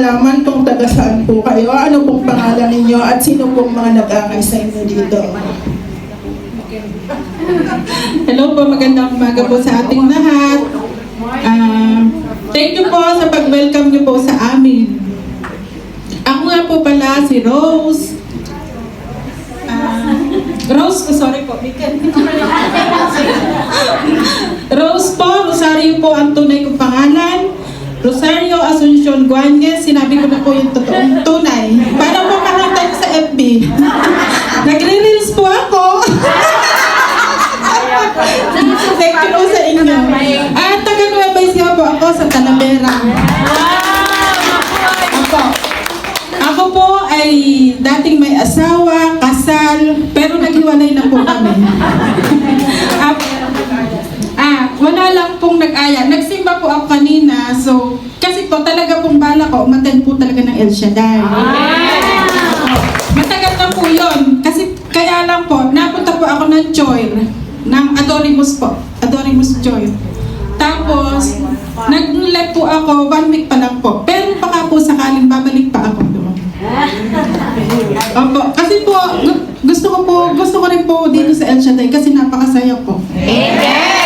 malaman kung taga saan po kayo, ano pong pangalan ninyo, at sino pong mga nag-akay sa inyo dito. Hello po, magandang umaga po sa ating lahat. Thank you po sa pag-welcome niyo po sa amin. Ako nga po pala si Rose. Rose po, Rosario po ang tunay kong pangalan. Rosario Asuncion Guanez, sinabi ko na po yung totoong tunay. Para po makita niyo sa FB. Nagre-reels po ako. Thank you po sa inyo. At taga Nueva Ecija po ako sa Talavera. Ako po ay dating may asawa, kasal, pero naghiwalay na po kami. Wala lang pong nag-aya. Nagsimba po ako kanina, so kasi po talaga pong bala ko, umattend po talaga ng El Shaddai. Matagal na po yun. Kasi kaya lang po, napunta po ako ng Choir, ng Adorimus po. Adorimus Choir. Tapos, nag-let po ako, 1 week pa lang po. Pero baka po sakaling babalik pa ako doon. Opo, kasi po, gusto ko rin po dito sa El Shaddai kasi napakasaya po. Amen!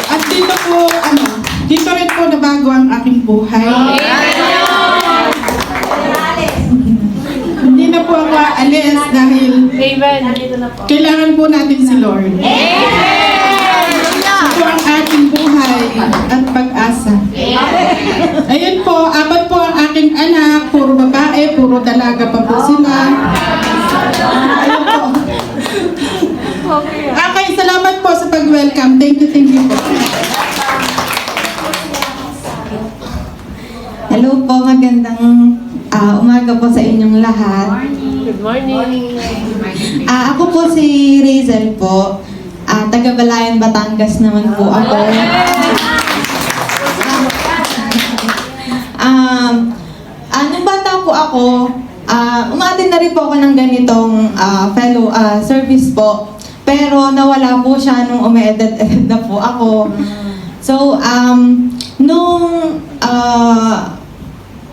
At dito po, dito rin po nabago ang aking buhay. Hindi na po ako aalis dahil kailangan po natin si Lord. Ito po ang ating buhay at pag-asa. Ayun po, 4 po ang aking anak, puro babae, puro dalaga pa po sila. Ayun po. Okay, salamat po sa pag-welcome. Thank you po. Hello po, magandang umaga po sa inyong lahat. Good morning. Ako po si Razel po. Taga Balayan, Batangas naman po ako. Nung bata po ako, umattend na rin po ako ng ganitong fellow service po. Pero nawala po siya nung ume-edad na po ako. So, nung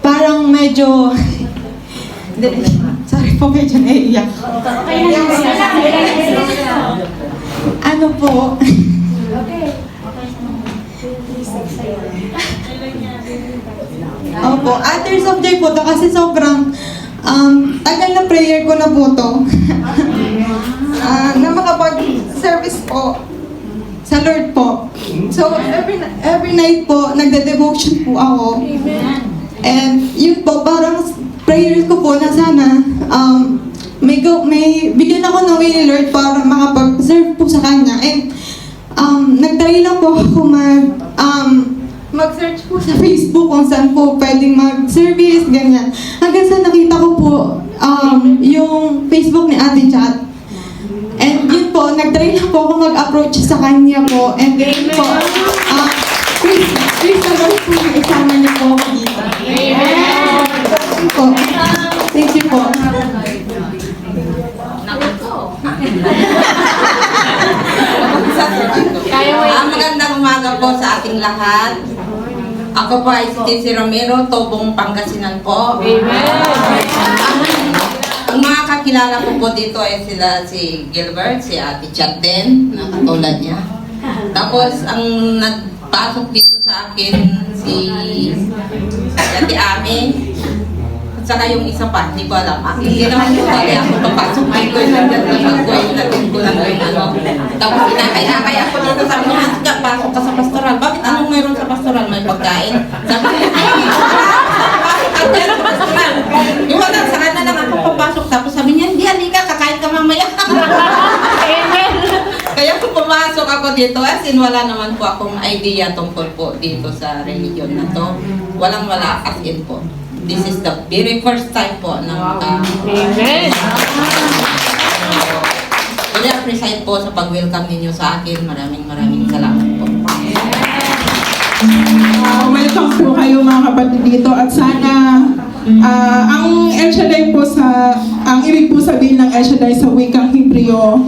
parang medyo sorry po, medyo naiiyak. Ano po? Opo, Tears of Joy po to kasi sobrang tagal na prayer ko na po to. Na makapag-service po sa Lord po. So, every night po, nagde-devotion po ako. And yun po, parang prayers ko po na sana may bigyan ako ng way ni Lord para makapag-serve po sa Kanya. And nag-try lang po ako mag-search po sa Facebook kung saan po pwedeng mag-service, ganyan. Hanggang sa nakita ko po yung Facebook ni Ate Chat. And yun po, nag-try lang po ako mag-approach sa Kanya po. And then po, please na Lord po isama niyo po ako dito. Amen! Thank you po. Magandang umaga po sa ating lahat. Ako po ay si Tizzy Romero, Tobong, Pangasinan po. Ang mga kakilala ko po dito ay sila si Gilbert, si Ate Chat din, na katulad niya. Tapos ang nagpasok dito sa akin si Ate Ame. At saka yung isa pa, hindi ko alam. Hindi naman ko pala ako papasok dito. Nagagawin ko lang yung ano. Tapos inakaya ako dito sa mga pasok ka sa pastoral. Bakit anong mayroon sa pastoral? May pagkain? Sabi ko, pasok ka sa pastoral. Yung wala, sa kanya lang ako papasok. Tapos sabi niya, hindi, halika, kakain ka mamaya. Kaya kung pumasok ako dito, as in wala naman po akong idea tungkol po dito sa religion na to. Walang-wala as in po. This is the very first time po ng Amen. Really appreciate po sa pag-welcome ninyo sa akin. Maraming salamat po. Welcome po kayo mga kapatid dito at sana ang El Shaddai po ang ibig po sabihin ng El Shaddai sa wikang Hebreo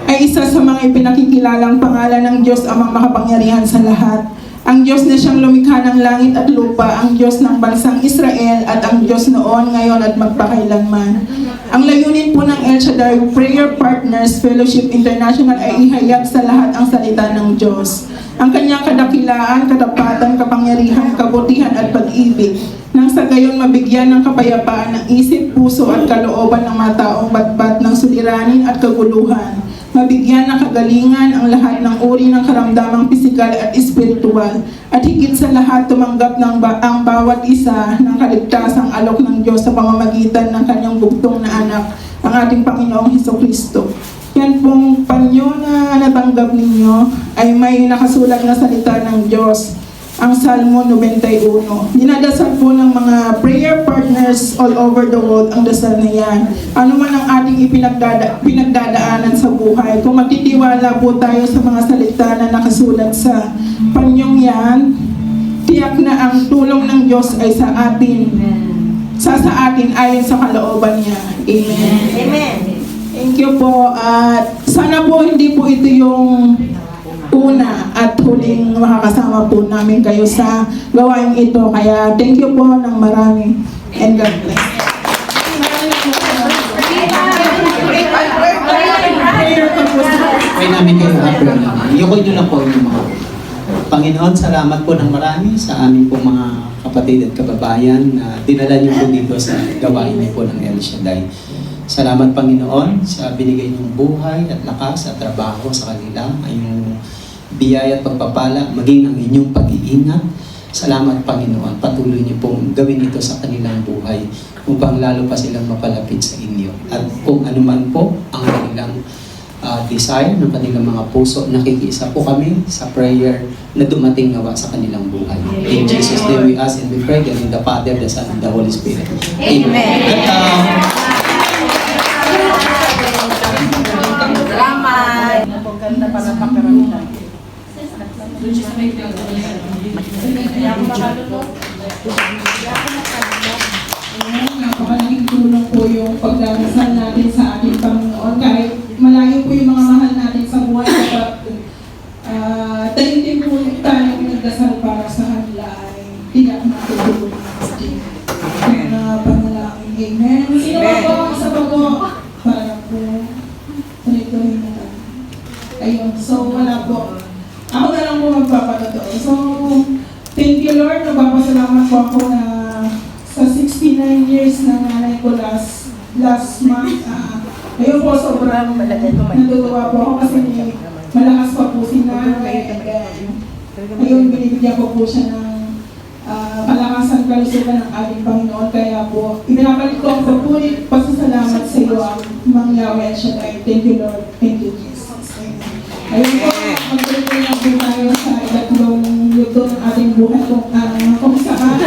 ay isa sa mga ipinakikilalang pangalan ng Diyos Amang makapangyarihan sa lahat. Ang Diyos na siyang lumikha ng langit at lupa, ang Diyos ng bansang Israel at ang Diyos noon, ngayon at magpakailanman. Ang layunin po ng El Shaddai Prayer Partners Fellowship International ay ihayag sa lahat ang salita ng Diyos. Ang kanyang kadakilaan, katapatan, kapangyarihan, kabutihan at pag-ibig, nang sa gayon mabigyan ng kapayapaan ng isip, puso at kalooban ng mga taong batbat ng suliranin at kaguluhan. Mabigyan ng kagalingan ang lahat ng uri ng karamdamang pisikal at espiritual, at higit sa lahat tumanggap ng ang bawat isa ng kaligtasang alok ng Diyos sa pamamagitan ng kanyang bugtong na anak, ang ating Panginoong Hesukristo. Yan pong panyo na natanggap ninyo ay may nakasulat na salita ng Diyos, ang Salmo 91. Dinadasal po ng mga prayer partners all over the world ang dasal na yan. Ano man ang ating pinagdadaanan sa buhay, kung magtitiwala po tayo sa mga salita na nakasulat sa panyong yan, tiyak na ang tulong ng Diyos ay sa atin ayon sa kalooban niya. Amen. Amen. Thank you po. At sana po hindi po ito yung una at huling makakasama po namin kayo sa gawain ito. Kaya thank you po ng marami. And God bless. Pray namin kayo prayer namin. Iyukod nyo lang po yung mga Panginoon, salamat po ng marami sa aming po mga kapatid at kababayan na dinala niyo po dito sa gawain niyo po ng El Shaddai. Salamat Panginoon sa binigay niyong buhay at lakas at trabaho sa kanila, ay yung biyaya at pagpapala, maging ang inyong pag-iingat. Salamat Panginoon, patuloy niyo pong gawin ito sa kanilang buhay upang lalo pa silang mapalapit sa inyo. At kung ano man po ang kanilang desire ng kanilang mga puso, nakikiisa po kami sa prayer na dumating nawa sa kanilang buhay. In Jesus' name we ask and we pray, in the Father, the Son, and the Holy Spirit. Amen. Salamat. Ganda pa ng pakiramdam. Napakalaking tulong po yung pagdarasal natin sa ating Panginoon. Kahit malayo po yung mga mahal natin sa buhay, kapag tayo po tayo pinagdasal para sa kanila ay tiyak na tutulong natin. Panalangin. Amen. Sino ba po ang isa pa po? Para po tuloy-tuloy na lang. Ayun. So, wala po. Ako na lang po magpapatuto. So, thank you Lord. Nagpapasalamat po ako na sa 69 years na nanay ko last month. Ayun po, sobrang natutuwa po ako kasi malakas pa po si nanay. Ayun, binibigyan ko po siya ng kalakasan, kalusugan ng ating Panginoon. Kaya po, ibinabalik ko ang papulit pasasalamat sa iyo ang mangyawi at siya. Thank you Lord. Thank you Jesus. Ayun po, magtuloy na po tayo sa ikatlong luto ng ating buhay kung saan.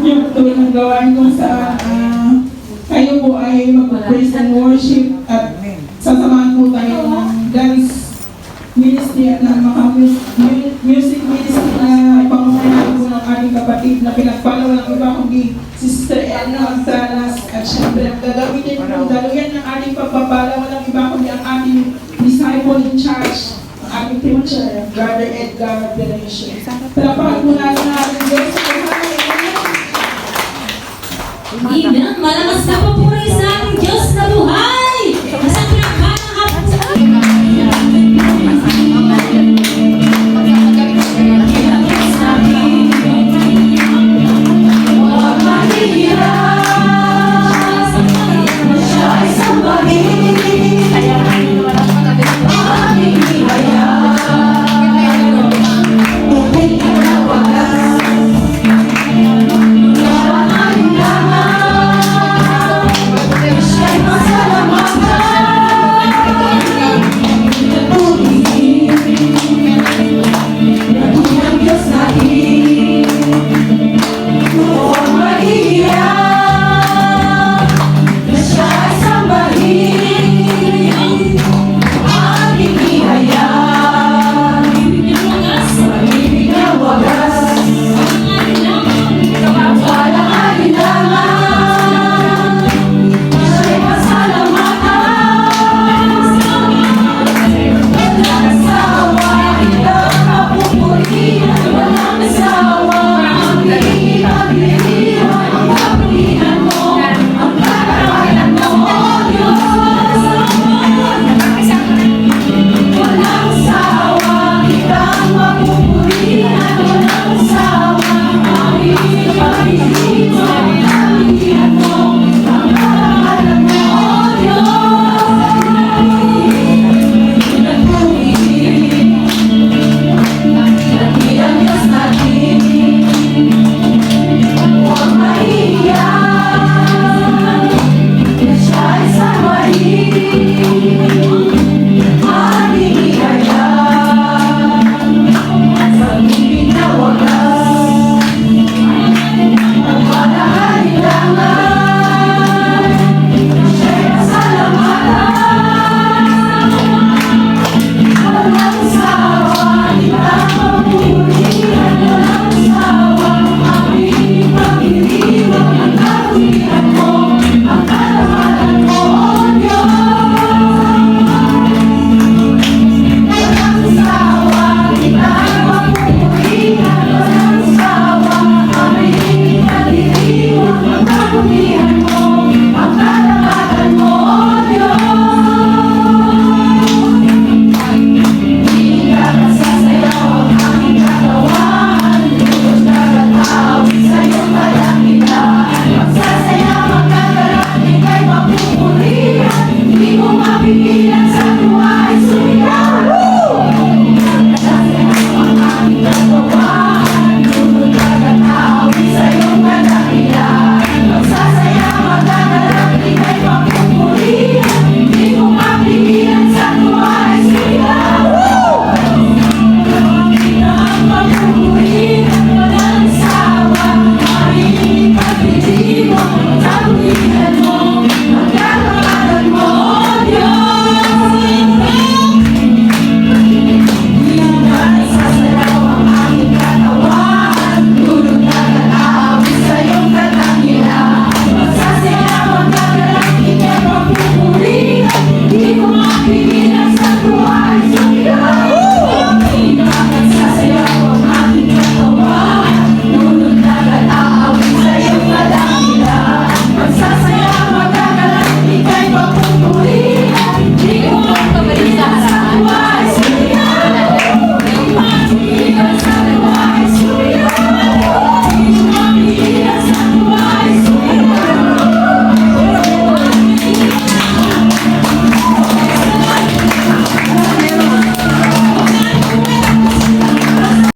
Yung tuloy ng gawain kung saan kayo po ay mag-praise and worship at sasamahan po tayo ng dance ministry at ng mga music ministry na pangunayan po ng ating kapatid na pinagpalaw ng iba kundi si Sister Edna Gonzalez at syempre ang gagamitin po daluyan ng ating pagpapalaw ng iba kundi ang ating disciple in charge, ang ating teacher, Brother Edgar Belencio. Palapakan po natin